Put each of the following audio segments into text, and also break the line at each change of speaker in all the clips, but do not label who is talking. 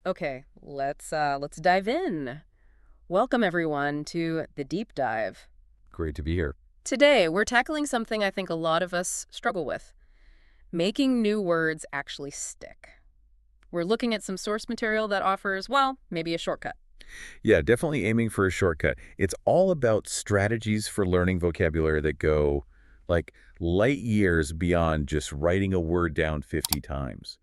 Okay, let's dive in. Welcome everyone to the deep dive.
Great to be here.
Today, we're tackling something I think a lot of us struggle with, making new words actually stick. We're looking at some source material that offers, well, maybe a shortcut.
Yeah, definitely aiming for a shortcut. It's all about strategies for learning vocabulary that go like light years beyond just writing a word down 50 times.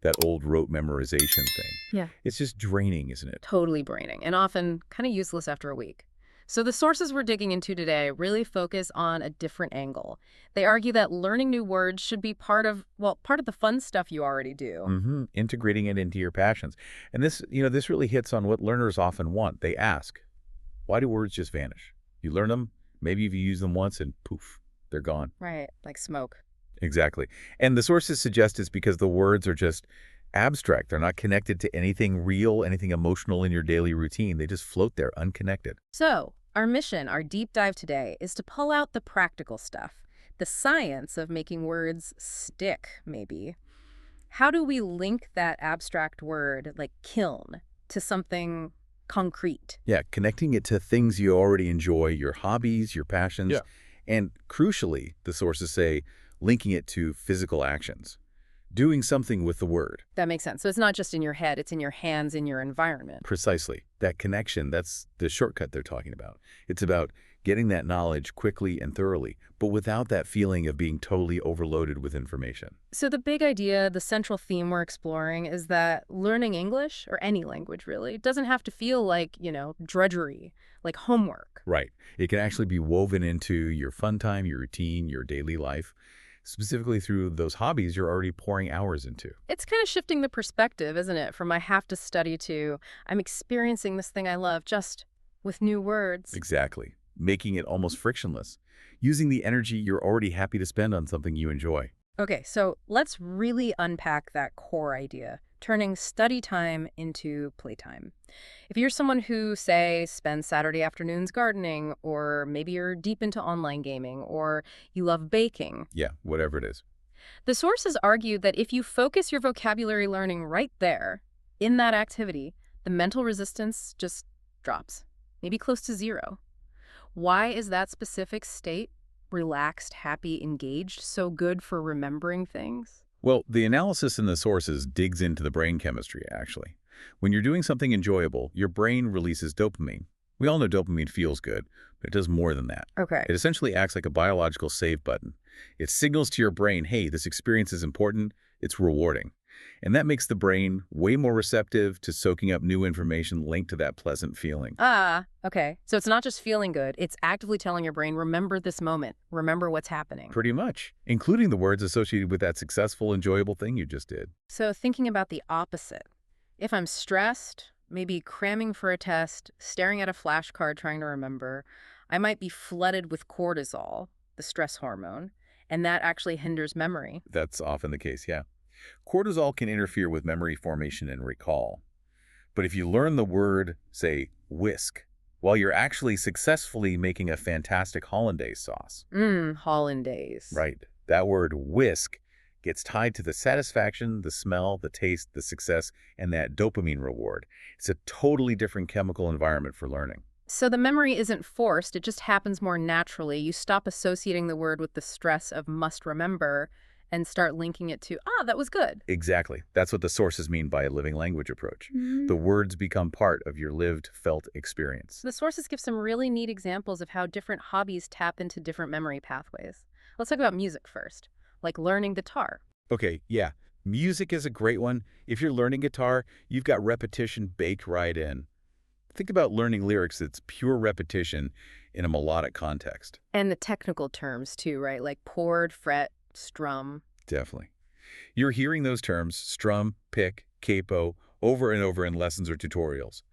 That old rote memorization thing.
Yeah.
It's just draining, isn't it?
Totally braining and often kind of useless after a week. So the sources we're digging into today really focus on a different angle. They argue that learning new words should be part of the fun stuff you already do.
Integrating it into your passions. And this really hits on what learners often want. They ask, why do words just vanish? You learn them, maybe if you use them once and poof, they're gone.
Right, like smoke.
Exactly. And the sources suggest it's because the words are just abstract. They're not connected to anything real, anything emotional in your daily routine. They just float there unconnected.
So, our mission, our deep dive today, is to pull out the practical stuff, the science of making words stick, maybe. How do we link that abstract word, like kiln, to something concrete?
Yeah, connecting it to things you already enjoy, your hobbies, your passions,
Yeah.
and crucially, the sources say, linking it to physical actions. Doing something with the word.
That makes sense. So it's not just in your head, it's in your hands, in your environment.
Precisely. That connection, that's the shortcut they're talking about. It's about getting that knowledge quickly and thoroughly, but without that feeling of being totally overloaded with information.
So the big idea, the central theme we're exploring is that learning English, or any language really, doesn't have to feel like, drudgery, like homework.
Right. It can actually be woven into your fun time, your routine, your daily life, specifically through those hobbies you're already pouring hours into.
It's kind of shifting the perspective, isn't it? From I have to study to I'm experiencing this thing I love just with new words.
Exactly. Making it almost frictionless. Using the energy you're already happy to spend on something you enjoy.
Okay, so let's really unpack that core idea, turning study time into playtime. If you're someone who, say, spends Saturday afternoons gardening, or maybe you're deep into online gaming, or you love baking,
Yeah, whatever it is.
the sources argue that if you focus your vocabulary learning right there, in that activity, the mental resistance just drops, maybe close to zero. Why is that specific state, relaxed, happy, engaged, so good for remembering things?
Well, the analysis in the sources digs into the brain chemistry, actually. When you're doing something enjoyable, your brain releases dopamine. We all know dopamine feels good, but it does more than that.
Okay.
It essentially acts like a biological save button. It signals to your brain, hey, this experience is important, it's rewarding. And that makes the brain way more receptive to soaking up new information linked to that pleasant feeling.
Okay. So it's not just feeling good, it's actively telling your brain, remember this moment, remember what's happening.
Pretty much, including the words associated with that successful, enjoyable thing you just did.
So thinking about the opposite. If I'm stressed, maybe cramming for a test, staring at a flashcard trying to remember, I might be flooded with cortisol, the stress hormone, and that actually hinders memory.
That's often the case, yeah. Cortisol can interfere with memory formation and recall. But if you learn the word, say, whisk, while you're actually successfully making a fantastic hollandaise sauce,
Hollandaise.
right, that word whisk gets tied to the satisfaction, the smell, the taste, the success, and that dopamine reward. It's a totally different chemical environment for learning.
So the memory isn't forced, it just happens more naturally. You stop associating the word with the stress of must remember and start linking it to, that was good.
Exactly. That's what the sources mean by a living language approach. The words become part of your lived, felt experience.
The sources give some really neat examples of how different hobbies tap into different memory pathways. Let's talk about music first, like learning guitar.
Okay, yeah. Music is a great one. If you're learning guitar, you've got repetition baked right in. Think about learning lyrics that's pure repetition in a melodic context.
And the technical terms too, right? Like chord, fret, strum.
Definitely. You're hearing those terms, strum, pick, capo, over and over in lessons or tutorials.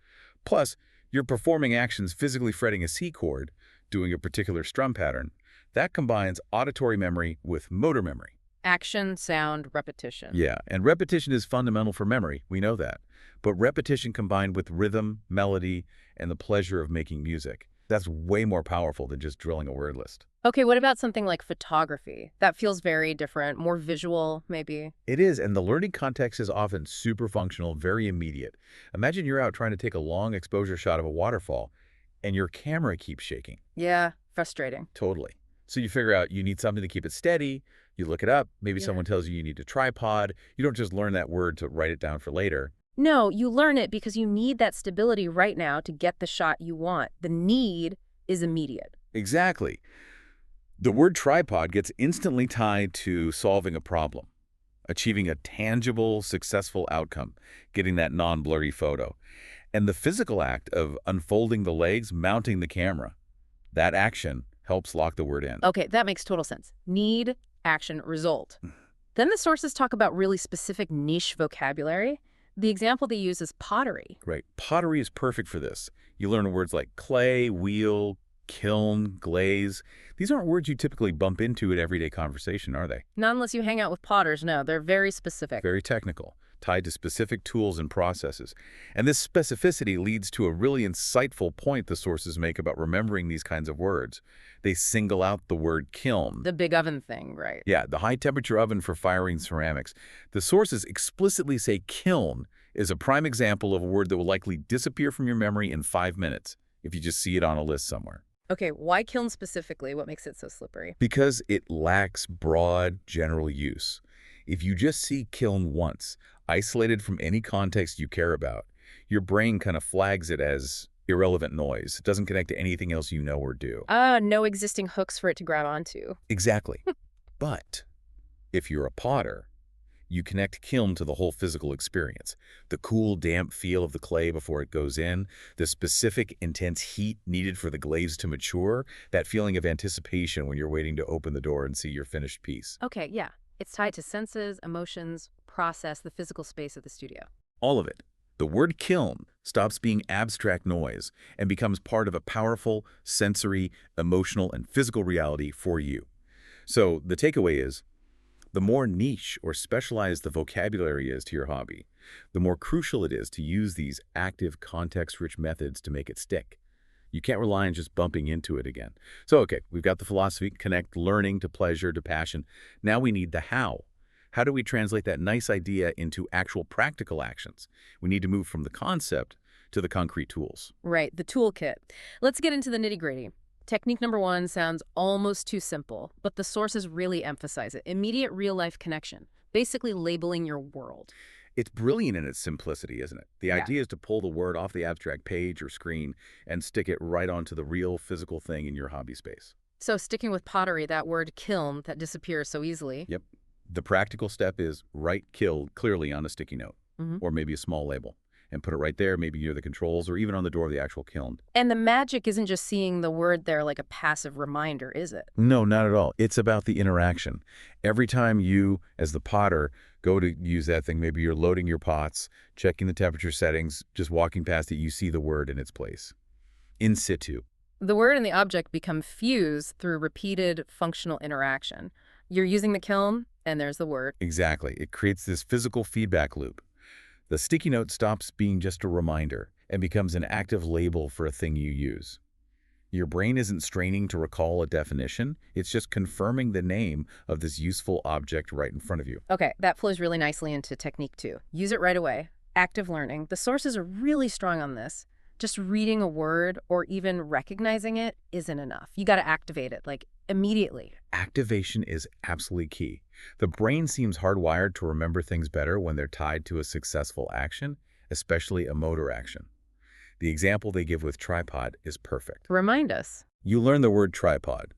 Plus, you're performing actions physically fretting a C chord, doing a particular strum pattern. That combines auditory memory with motor memory.
Action, sound, repetition.
Yeah, and repetition is fundamental for memory. We know that. But repetition combined with rhythm, melody, and the pleasure of making music. That's way more powerful than just drilling a word list.
Okay, what about something like photography? That feels very different, more visual, maybe.
It is, and the learning context is often super functional, very immediate. Imagine you're out trying to take a long exposure shot of a waterfall, and your camera keeps shaking.
Yeah, frustrating.
Totally. So you figure out you need something to keep it steady. You look it up. Maybe
Yeah.
someone tells you need a tripod. You don't just learn that word to write it down for later.
No, you learn it because you need that stability right now to get the shot you want. The need is immediate.
Exactly. The word tripod gets instantly tied to solving a problem, achieving a tangible, successful outcome, getting that non-blurry photo. And the physical act of unfolding the legs, mounting the camera, that action helps lock the word in.
Okay, that makes total sense. Need, action, result. Then the sources talk about really specific niche vocabulary. The example they use is pottery.
Right. Pottery is perfect for this. You learn words like clay, wheel, kiln, glaze. These aren't words you typically bump into in everyday conversation, are they?
Not unless you hang out with potters, no. They're very specific.
Very technical, tied to specific tools and processes. And this specificity leads to a really insightful point the sources make about remembering these kinds of words. They single out the word kiln.
The big oven thing, right?
Yeah, the high-temperature oven for firing ceramics. The sources explicitly say kiln is a prime example of a word that will likely disappear from your memory in 5 minutes if you just see it on a list somewhere.
Okay, why kiln specifically? What makes it so slippery?
Because it lacks broad, general use. If you just see kiln once, isolated from any context you care about, your brain kind of flags it as irrelevant noise. It doesn't connect to anything else you know or do.
No existing hooks for it to grab onto.
Exactly. But if you're a potter, you connect kiln to the whole physical experience. The cool, damp feel of the clay before it goes in, the specific, intense heat needed for the glaze to mature, that feeling of anticipation when you're waiting to open the door and see your finished piece.
Okay, yeah. It's tied to senses, emotions, process, the physical space of the studio.
All of it. The word kiln stops being abstract noise and becomes part of a powerful, sensory, emotional, and physical reality for you. So the takeaway is, the more niche or specialized the vocabulary is to your hobby, the more crucial it is to use these active, context-rich methods to make it stick. You can't rely on just bumping into it again. So, okay, we've got the philosophy, connect learning to pleasure to passion. Now we need the how. How do we translate that nice idea into actual practical actions? We need to move from the concept to the concrete tools.
Right, the toolkit. Let's get into the nitty-gritty. Technique number 1 sounds almost too simple, but the sources really emphasize it. Immediate real-life connection, basically labeling your world.
It's brilliant in its simplicity, isn't it? The
Yeah.
idea is to pull the word off the abstract page or screen and stick it right onto the real physical thing in your hobby space.
So sticking with pottery, that word kiln that disappears so easily.
Yep. The practical step is write "killed" clearly on a sticky note, or maybe a small label, and put it right there, maybe near the controls or even on the door of the actual kiln.
And the magic isn't just seeing the word there like a passive reminder, is it?
No, not at all. It's about the interaction. Every time you, as the potter, go to use that thing, maybe you're loading your pots, checking the temperature settings, just walking past it, you see the word in its place. In situ.
The word and the object become fused through repeated functional interaction. You're using the kiln, and there's the word.
Exactly. It creates this physical feedback loop. The sticky note stops being just a reminder and becomes an active label for a thing you use. Your brain isn't straining to recall a definition. It's just confirming the name of this useful object right in front of you.
Okay, that flows really nicely into technique 2. Use it right away. Active learning. The sources are really strong on this. Just reading a word or even recognizing it isn't enough. You got to activate it, like, immediately.
Activation is absolutely key. The brain seems hardwired to remember things better when they're tied to a successful action, especially a motor action. The example they give with tripod is perfect.
Remind us.
You learn the word tripod.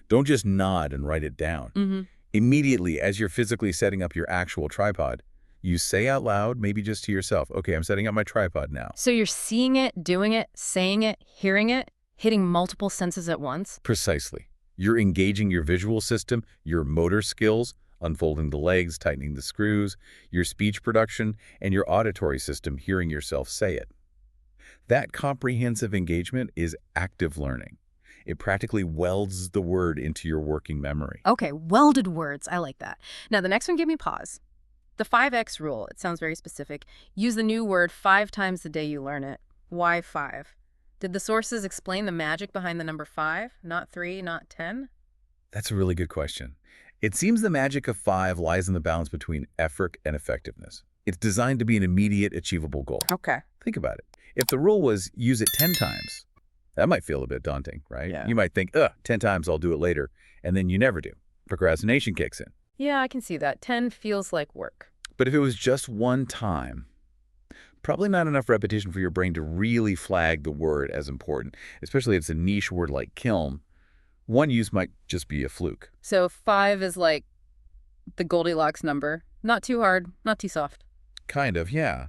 Don't just nod and write it down. Immediately, as you're physically setting up your actual tripod, you say out loud, maybe just to yourself, okay, I'm setting up my tripod now.
So you're seeing it, doing it, saying it, hearing it, hitting multiple senses at once?
Precisely. You're engaging your visual system, your motor skills, unfolding the legs, tightening the screws, your speech production, and your auditory system, hearing yourself say it. That comprehensive engagement is active learning. It practically welds the word into your working memory.
Okay, welded words. I like that. Now, the next one gave me pause. The 5X rule. It sounds very specific. Use the new word 5 times the day you learn it. Why 5? Did the sources explain the magic behind the number 5? Not 3, not 10?
That's a really good question. It seems the magic of 5 lies in the balance between effort and effectiveness. It's designed to be an immediate, achievable goal.
Okay.
Think about it. If the rule was use it 10 times, that might feel a bit daunting, right?
Yeah.
You might think, 10 times I'll do it later, and then you never do. Procrastination kicks in.
Yeah, I can see that. 10 feels like work.
But if it was just one time, probably not enough repetition for your brain to really flag the word as important, especially if it's a niche word like kiln. One use might just be a fluke.
So 5 is like the Goldilocks number. Not too hard, not too soft.
Kind of, yeah.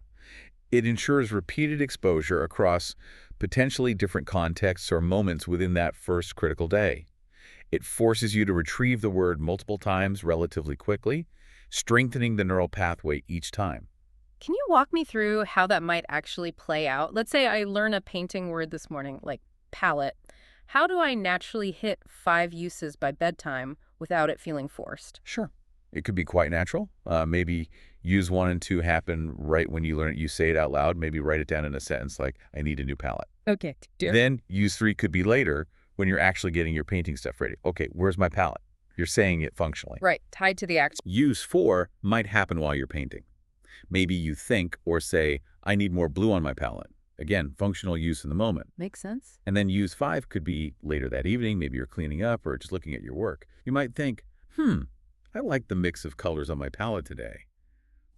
It ensures repeated exposure across potentially different contexts or moments within that first critical day. It forces you to retrieve the word multiple times relatively quickly, strengthening the neural pathway each time.
Can you walk me through how that might actually play out? Let's say I learn a painting word this morning, like palette. How do I naturally hit 5 uses by bedtime without it feeling forced?
Sure. It could be quite natural. Maybe use 1 and 2 happen right when you learn it. You say it out loud. Maybe write it down in a sentence like, I need a new palette.
Okay.
Then use 3 could be later when you're actually getting your painting stuff ready. Okay, where's my palette? You're saying it functionally.
Right, tied to the action.
Use 4 might happen while you're painting. Maybe you think or say, I need more blue on my palette. Again, functional use in the moment.
Makes sense.
And then use 5 could be later that evening. Maybe you're cleaning up or just looking at your work. You might think, I like the mix of colors on my palette today.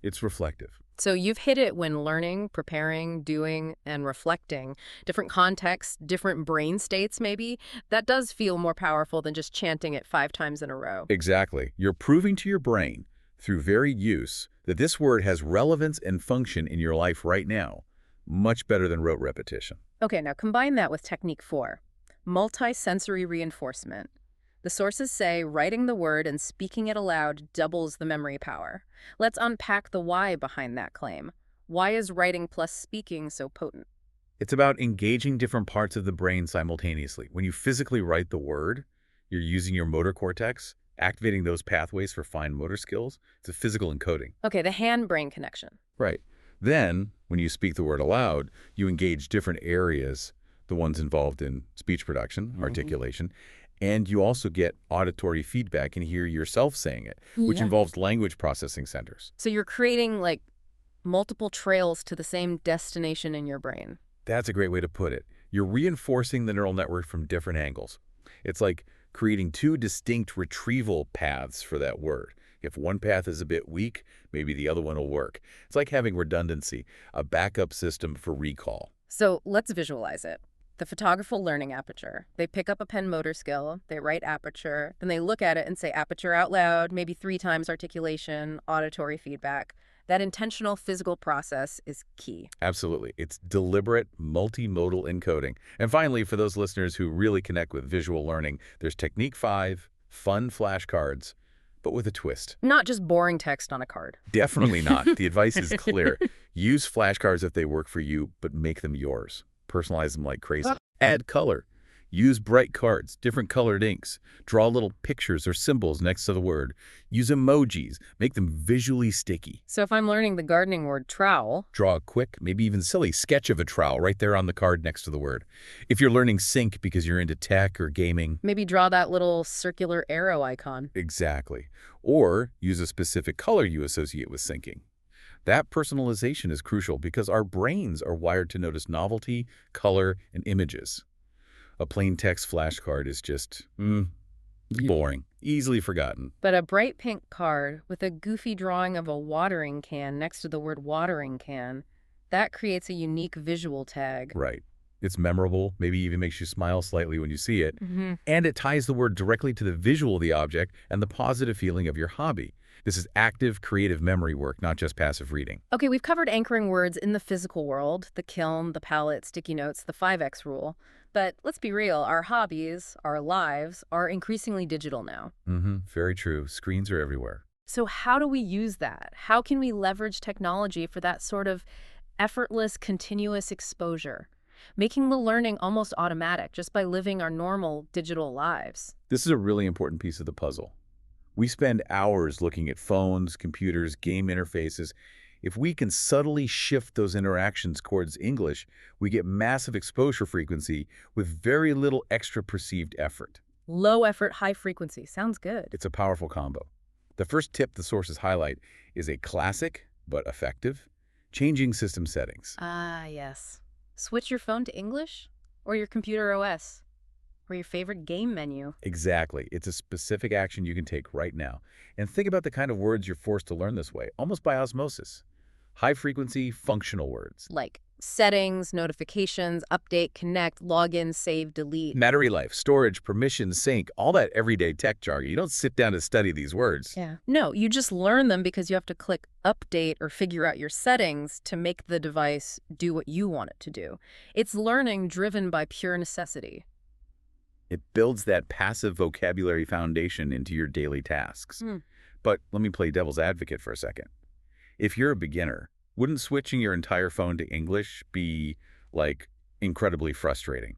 It's reflective.
So you've hit it when learning, preparing, doing, and reflecting. Different contexts, different brain states maybe. That does feel more powerful than just chanting it 5 times in a row.
Exactly. You're proving to your brain through varied use that this word has relevance and function in your life right now. Much better than rote repetition.
Okay, now combine that with technique 4, multi-sensory reinforcement. The sources say writing the word and speaking it aloud doubles the memory power. Let's unpack the why behind that claim. Why is writing plus speaking so potent?
It's about engaging different parts of the brain simultaneously. When you physically write the word, you're using your motor cortex, activating those pathways for fine motor skills. It's a physical encoding.
Okay, the hand-brain connection.
Right. Then, when you speak the word aloud, you engage different areas, the ones involved in speech production, articulation, and you also get auditory feedback and hear yourself saying it, which involves language processing centers.
So you're creating, like, multiple trails to the same destination in your brain.
That's a great way to put it. You're reinforcing the neural network from different angles. It's like creating 2 distinct retrieval paths for that word. If one path is a bit weak, maybe the other one will work. It's like having redundancy, a backup system for recall.
So let's visualize it. The photographer learning aperture. They pick up a pen motor skill, they write aperture, then they look at it and say aperture out loud, maybe 3 times articulation, auditory feedback. That intentional physical process is key.
Absolutely. It's deliberate, multimodal encoding. And finally, for those listeners who really connect with visual learning, there's technique 5, fun flashcards, but with a twist.
Not just boring text on a card.
Definitely not. The advice is clear. Use flashcards if they work for you, but make them yours. Personalize them like crazy. Add color. Use bright cards, different colored inks. Draw little pictures or symbols next to the word. Use emojis. Make them visually sticky.
So if I'm learning the gardening word trowel,
draw a quick, maybe even silly sketch of a trowel right there on the card next to the word. If you're learning sync because you're into tech or gaming,
maybe draw that little circular arrow icon.
Exactly. Or use a specific color you associate with syncing. That personalization is crucial because our brains are wired to notice novelty, color, and images. A plain text flashcard is just, boring, easily forgotten.
But a bright pink card with a goofy drawing of a watering can next to the word watering can, that creates a unique visual tag.
Right. It's memorable, maybe even makes you smile slightly when you see it. And it ties the word directly to the visual of the object and the positive feeling of your hobby. This is active, creative memory work, not just passive reading.
Okay, we've covered anchoring words in the physical world, the kiln, the palette, sticky notes, the 5X rule. But let's be real, our hobbies, our lives, are increasingly digital now.
Very true. Screens are everywhere.
So how do we use that? How can we leverage technology for that sort of effortless, continuous exposure, making the learning almost automatic just by living our normal digital lives?
This is a really important piece of the puzzle. We spend hours looking at phones, computers, game interfaces. If we can subtly shift those interactions towards English, we get massive exposure frequency with very little extra perceived effort.
Low effort, high frequency. Sounds good.
It's a powerful combo. The first tip the sources highlight is a classic, but effective, changing system settings.
Ah, yes. Switch your phone to English or your computer OS or your favorite game menu.
Exactly. It's a specific action you can take right now. And think about the kind of words you're forced to learn this way, almost by osmosis. High-frequency, functional words.
Like settings, notifications, update, connect, login, save, delete.
Battery life, storage, permissions, sync, all that everyday tech jargon. You don't sit down to study these words.
Yeah. No, you just learn them because you have to click update or figure out your settings to make the device do what you want it to do. It's learning driven by pure necessity.
It builds that passive vocabulary foundation into your daily tasks. But let me play devil's advocate for a second. If you're a beginner, wouldn't switching your entire phone to English be, like, incredibly frustrating?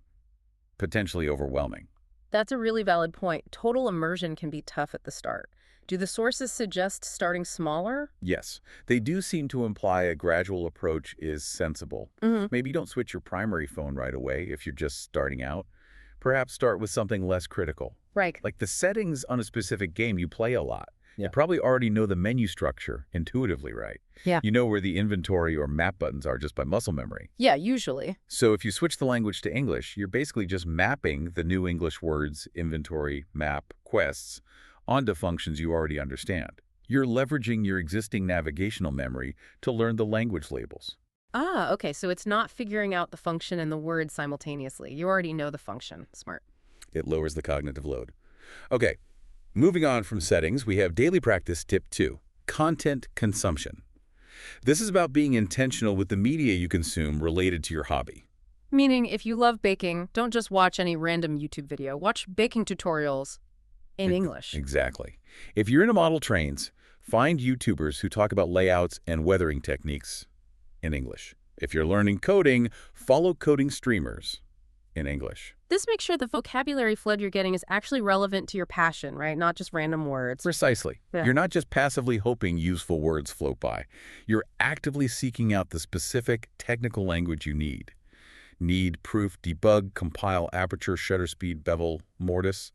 Potentially overwhelming?
That's a really valid point. Total immersion can be tough at the start. Do the sources suggest starting smaller?
Yes. They do seem to imply a gradual approach is sensible. Maybe you don't switch your primary phone right away if you're just starting out. Perhaps start with something less critical.
Right.
Like the settings on a specific game you play a lot.
Yeah.
You probably already know the menu structure intuitively, right?
Yeah.
You know where the inventory or map buttons are just by muscle memory.
Yeah, usually.
So if you switch the language to English, you're basically just mapping the new English words, inventory, map, quests onto functions you already understand. You're leveraging your existing navigational memory to learn the language labels.
Ah, okay, so it's not figuring out the function and the word simultaneously. You already know the function. Smart.
It lowers the cognitive load. Okay. Moving on from settings, we have daily practice tip 2, content consumption. This is about being intentional with the media you consume related to your hobby.
Meaning, if you love baking, don't just watch any random YouTube video. Watch baking tutorials in English.
Exactly. If you're into model trains, find YouTubers who talk about layouts and weathering techniques in English. If you're learning coding, follow coding streamers in English.
This makes sure the vocabulary flood you're getting is actually relevant to your passion, right? Not just random words.
Precisely.
Yeah.
You're not just passively hoping useful words float by. You're actively seeking out the specific technical language you need. Need, proof, debug, compile, aperture, shutter speed, bevel, mortise.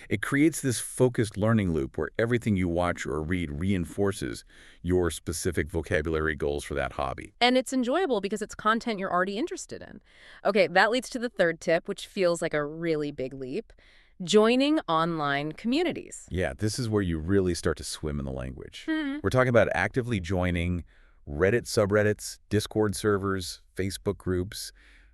It creates this focused learning loop where everything you watch or read reinforces your specific vocabulary goals for that hobby.
And it's enjoyable because it's content you're already interested in. Okay, that leads to the third tip, which feels like a really big leap. Joining online communities.
Yeah, this is where you really start to swim in the language. We're talking about actively joining Reddit subreddits, Discord servers, Facebook groups,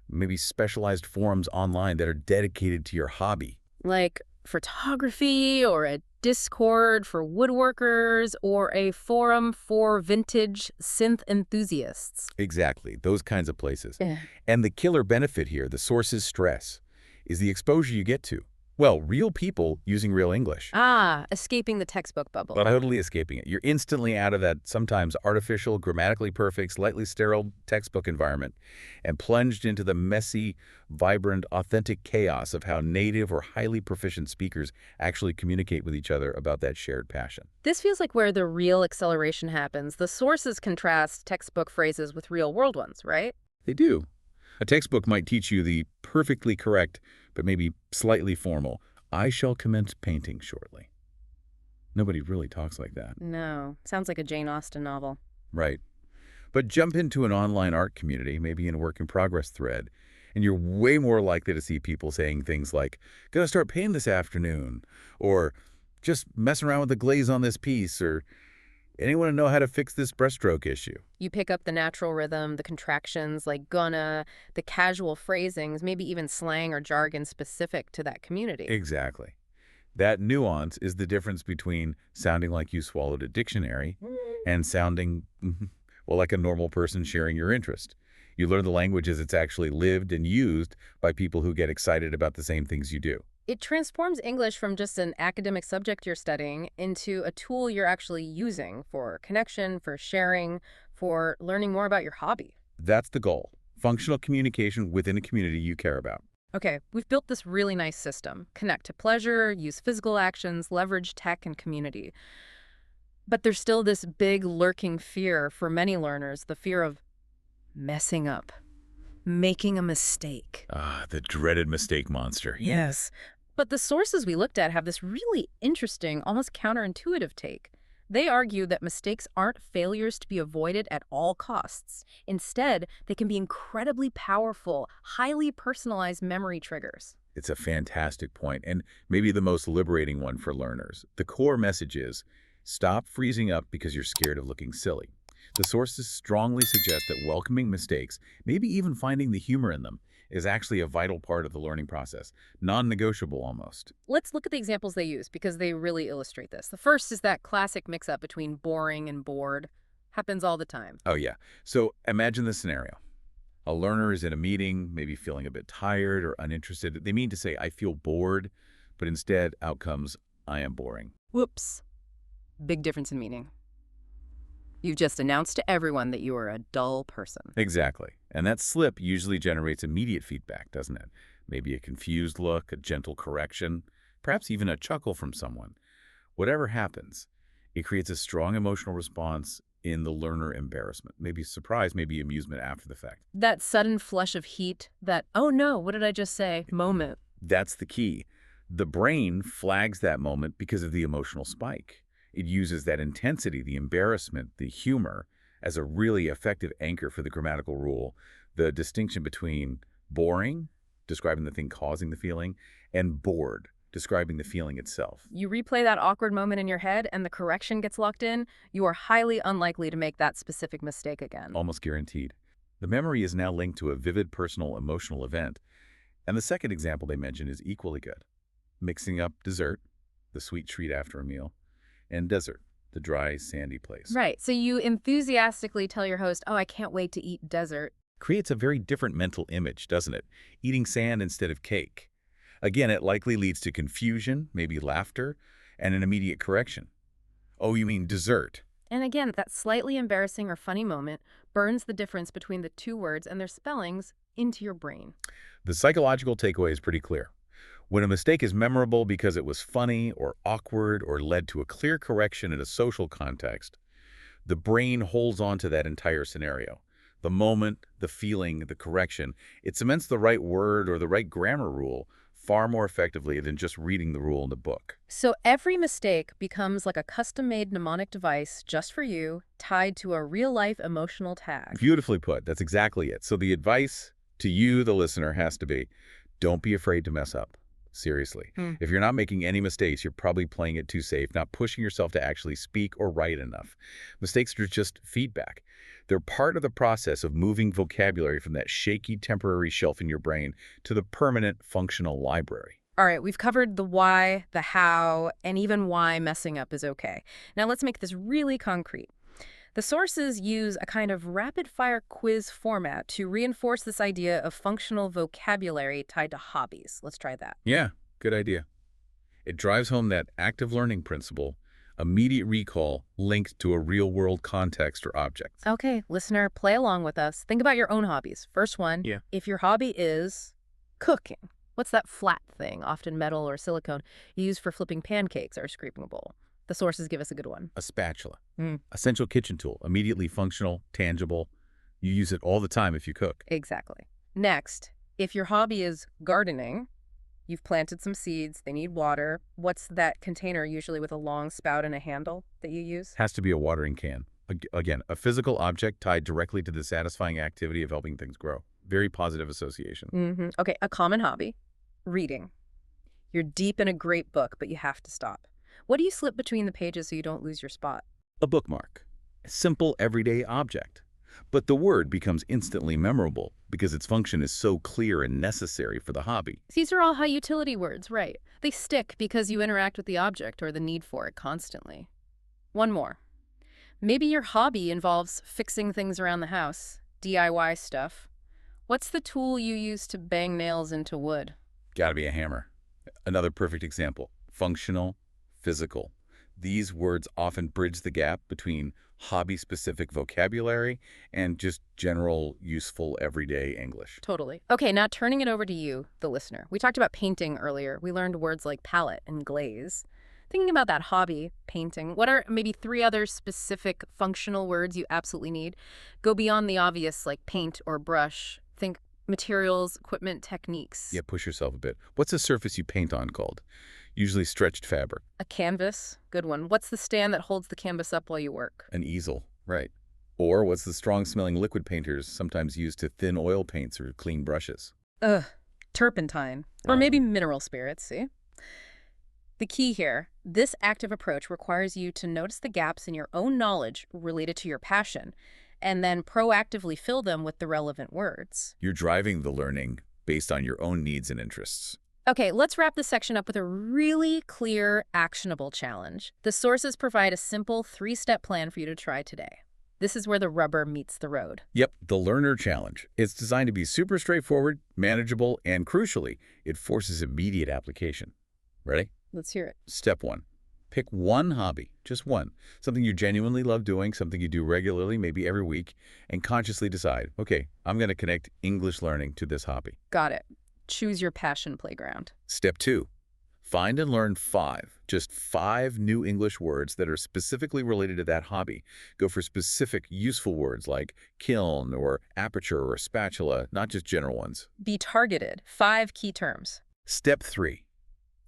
maybe specialized forums online that are dedicated to your hobby.
Like photography or a Discord for woodworkers or a forum for vintage synth enthusiasts.
Exactly, those kinds of places.
Yeah.
And the killer benefit here, the sources stress, is the exposure you get to. Well, real people using real English.
Ah, escaping the textbook bubble.
But totally escaping it. You're instantly out of that sometimes artificial, grammatically perfect, slightly sterile textbook environment and plunged into the messy, vibrant, authentic chaos of how native or highly proficient speakers actually communicate with each other about that shared passion.
This feels like where the real acceleration happens. The sources contrast textbook phrases with real-world ones, right?
They do. A textbook might teach you the perfectly correct, but maybe slightly formal, "I shall commence painting shortly." Nobody really talks like that.
No, sounds like a Jane Austen novel.
Right. But jump into an online art community, maybe in a work-in-progress thread, and you're way more likely to see people saying things like, "Gonna start painting this afternoon," or "Just messing around with the glaze on this piece," or "Anyone know how to fix this brushstroke issue?"
You pick up the natural rhythm, the contractions like gonna, the casual phrasings, maybe even slang or jargon specific to that community.
Exactly. That nuance is the difference between sounding like you swallowed a dictionary and sounding, well, like a normal person sharing your interest. You learn the language as it's actually lived and used by people who get excited about the same things you do.
It transforms English from just an academic subject you're studying into a tool you're actually using for connection, for sharing, for learning more about your hobby.
That's the goal. Functional communication within a community you care about.
Okay, we've built this really nice system. Connect to pleasure, use physical actions, leverage tech and community. But there's still this big lurking fear for many learners, the fear of messing up, making a mistake.
Ah, the dreaded mistake monster.
Yes. But the sources we looked at have this really interesting, almost counterintuitive take. They argue that mistakes aren't failures to be avoided at all costs. Instead, they can be incredibly powerful, highly personalized memory triggers.
It's a fantastic point, and maybe the most liberating one for learners. The core message is, stop freezing up because you're scared of looking silly. The sources strongly suggest that welcoming mistakes, maybe even finding the humor in them, is actually a vital part of the learning process, non-negotiable almost.
Let's look at the examples they use because they really illustrate this. The first is that classic mix-up between boring and bored. Happens all the time.
Oh yeah, so imagine this scenario. A learner is in a meeting, maybe feeling a bit tired or uninterested. They mean to say, I feel bored, but instead out comes, I am boring.
Whoops. Big difference in meaning. You've just announced to everyone that you are a dull person.
Exactly. And that slip usually generates immediate feedback, doesn't it? Maybe a confused look, a gentle correction, perhaps even a chuckle from someone. Whatever happens, it creates a strong emotional response in the learner embarrassment, maybe surprise, maybe amusement after the fact.
That sudden flush of heat, that, oh no, what did I just say, moment.
That's the key. The brain flags that moment because of the emotional spike. It uses that intensity, the embarrassment, the humor, as a really effective anchor for the grammatical rule. The distinction between boring, describing the thing causing the feeling, and bored, describing the feeling itself.
You replay that awkward moment in your head and the correction gets locked in, you are highly unlikely to make that specific mistake again.
Almost guaranteed. The memory is now linked to a vivid personal emotional event. And the second example they mention is equally good. Mixing up dessert, the sweet treat after a meal, and desert, the dry, sandy place.
Right, so you enthusiastically tell your host, oh, I can't wait to eat dessert.
Creates a very different mental image, doesn't it? Eating sand instead of cake. Again, it likely leads to confusion, maybe laughter, and an immediate correction. Oh, you mean dessert?
And again, that slightly embarrassing or funny moment burns the difference between the two words and their spellings into your brain.
The psychological takeaway is pretty clear. When a mistake is memorable because it was funny or awkward or led to a clear correction in a social context, the brain holds on to that entire scenario. The moment, the feeling, the correction, it cements the right word or the right grammar rule far more effectively than just reading the rule in the book.
So every mistake becomes like a custom-made mnemonic device just for you, tied to a real-life emotional tag.
Beautifully put. That's exactly it. So the advice to you, the listener, has to be, don't be afraid to mess up. Seriously. If you're not making any mistakes, you're probably playing it too safe, not pushing yourself to actually speak or write enough. Mistakes are just feedback. They're part of the process of moving vocabulary from that shaky temporary shelf in your brain to the permanent functional library.
All right, we've covered the why, the how, and even why messing up is okay. Now let's make this really concrete. The sources use a kind of rapid-fire quiz format to reinforce this idea of functional vocabulary tied to hobbies. Let's try that.
Yeah, good idea. It drives home that active learning principle, immediate recall linked to a real-world context or object.
Okay, listener, play along with us. Think about your own hobbies. First one,
Yeah.
if your hobby is cooking, what's that flat thing, often metal or silicone, you use for flipping pancakes or scraping a bowl? The sources give us a good one.
A spatula. Essential kitchen tool, immediately functional, tangible. You use it all the time if you cook.
Exactly. Next, if your hobby is gardening, you've planted some seeds, they need water. What's that container usually with a long spout and a handle that you use?
Has to be a watering can. Again, a physical object tied directly to the satisfying activity of helping things grow. Very positive association.
Okay, a common hobby, reading. You're deep in a great book, but you have to stop. What do you slip between the pages so you don't lose your spot?
A bookmark. A simple, everyday object. But the word becomes instantly memorable because its function is so clear and necessary for the hobby.
These are all high utility words, right? They stick because you interact with the object or the need for it constantly. One more. Maybe your hobby involves fixing things around the house, DIY stuff. What's the tool you use to bang nails into wood?
Gotta be a hammer. Another perfect example. Functional, physical. These words often bridge the gap between hobby-specific vocabulary and just general, useful, everyday English.
Totally. Okay, now turning it over to you, the listener. We talked about painting earlier. We learned words like palette and glaze. Thinking about that hobby, painting, what are maybe 3 other specific functional words you absolutely need? Go beyond the obvious like paint or brush. Think materials, equipment, techniques.
Yeah, push yourself a bit. What's the surface you paint on called? Usually stretched fabric.
A canvas, good one. What's the stand that holds the canvas up while you work?
An easel, right. Or what's the strong-smelling liquid painters sometimes used to thin oil paints or clean brushes?
Ugh, turpentine. Or maybe mineral spirits, see? The key here, this active approach requires you to notice the gaps in your own knowledge related to your passion, and then proactively fill them with the relevant words.
You're driving the learning based on your own needs and interests.
Okay, let's wrap this section up with a really clear, actionable challenge. The sources provide a simple 3-step plan for you to try today. This is where the rubber meets the road.
Yep, the Learner Challenge. It's designed to be super straightforward, manageable, and crucially, it forces immediate application. Ready?
Let's hear it.
Step 1. Pick one hobby, just one. Something you genuinely love doing, something you do regularly, maybe every week, and consciously decide, okay, I'm going to connect English learning to this hobby.
Got it. Choose your passion playground.
Step 2. Find and learn just five new English words that are specifically related to that hobby. Go for specific, useful words like kiln or aperture or spatula, not just general ones.
Be targeted. 5 key terms.
Step 3.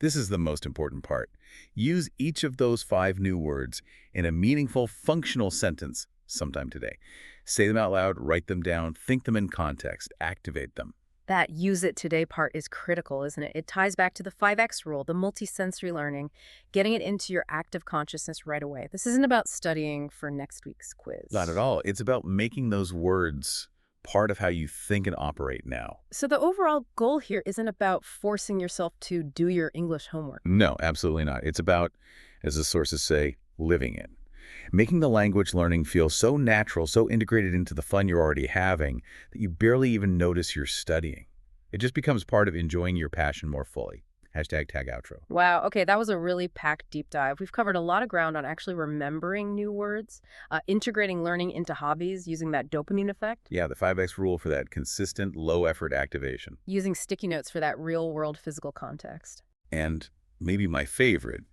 This is the most important part. Use each of those 5 new words in a meaningful, functional sentence sometime today. Say them out loud, write them down, think them in context, activate them.
That use it today part is critical, isn't it? It ties back to the 5X rule, the multisensory learning, getting it into your active consciousness right away. This isn't about studying for next week's quiz.
Not at all. It's about making those words part of how you think and operate now.
So the overall goal here isn't about forcing yourself to do your English homework.
No, absolutely not. It's about, as the sources say, living it. Making the language learning feel so natural, so integrated into the fun you're already having, that you barely even notice you're studying. It just becomes part of enjoying your passion more fully. Hashtag tag outro.
Wow. Okay, that was a really packed deep dive. We've covered a lot of ground on actually remembering new words, integrating learning into hobbies using that dopamine effect.
Yeah, the 5X rule for that consistent, low-effort activation.
Using sticky notes for that real-world physical context.
And maybe my favorite,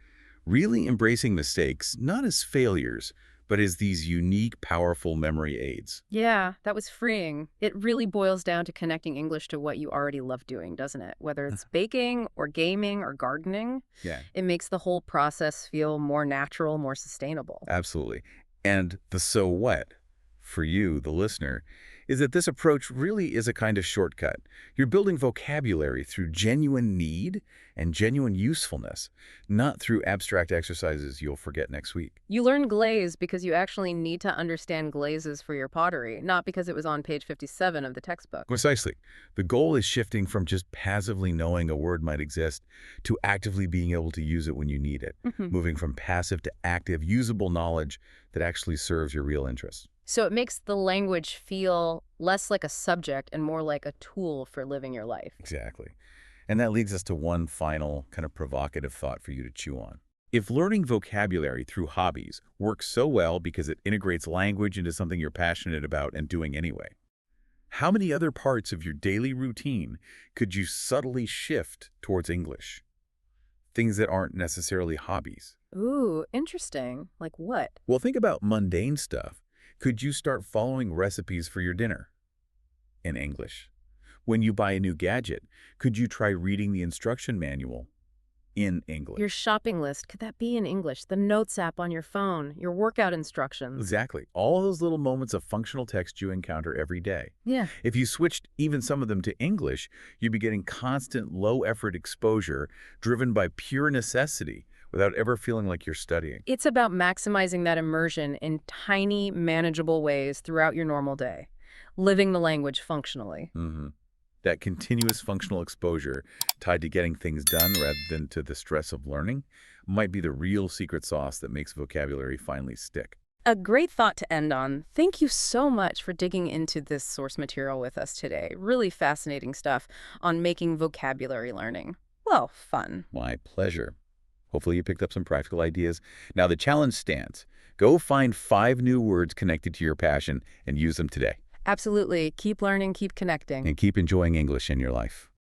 really embracing mistakes, not as failures, but as these unique, powerful memory aids.
Yeah, that was freeing. It really boils down to connecting English to what you already love doing, doesn't it? Whether it's baking or gaming or gardening,
Yeah,
it makes the whole process feel more natural, more sustainable.
absolutely. And the so what, for you, the listener, is that this approach really is a kind of shortcut. You're building vocabulary through genuine need and genuine usefulness, not through abstract exercises you'll forget next week.
You learn glaze because you actually need to understand glazes for your pottery, not because it was on page 57 of the textbook.
Precisely. The goal is shifting from just passively knowing a word might exist to actively being able to use it when you need it, moving from passive to active, usable knowledge that actually serves your real interests.
So it makes the language feel less like a subject and more like a tool for living your life.
Exactly. And that leads us to one final kind of provocative thought for you to chew on. If learning vocabulary through hobbies works so well because it integrates language into something you're passionate about and doing anyway, how many other parts of your daily routine could you subtly shift towards English? Things that aren't necessarily hobbies.
Ooh, interesting. Like what?
Well, think about mundane stuff. Could you start following recipes for your dinner in English? When you buy a new gadget, could you try reading the instruction manual in English?
Your shopping list, could that be in English? The Notes app on your phone, your workout instructions.
Exactly. All those little moments of functional text you encounter every day.
Yeah.
If you switched even some of them to English, you'd be getting constant low-effort exposure driven by pure necessity without ever feeling like you're studying.
It's about maximizing that immersion in tiny, manageable ways throughout your normal day, living the language functionally.
That continuous functional exposure tied to getting things done rather than to the stress of learning might be the real secret sauce that makes vocabulary finally stick.
A great thought to end on. Thank you so much for digging into this source material with us today. Really fascinating stuff on making vocabulary learning, well, fun.
My pleasure. Hopefully you picked up some practical ideas. Now the challenge stands. Go find 5 new words connected to your passion and use them today.
Absolutely. Keep learning, keep connecting.
And keep enjoying English in your life.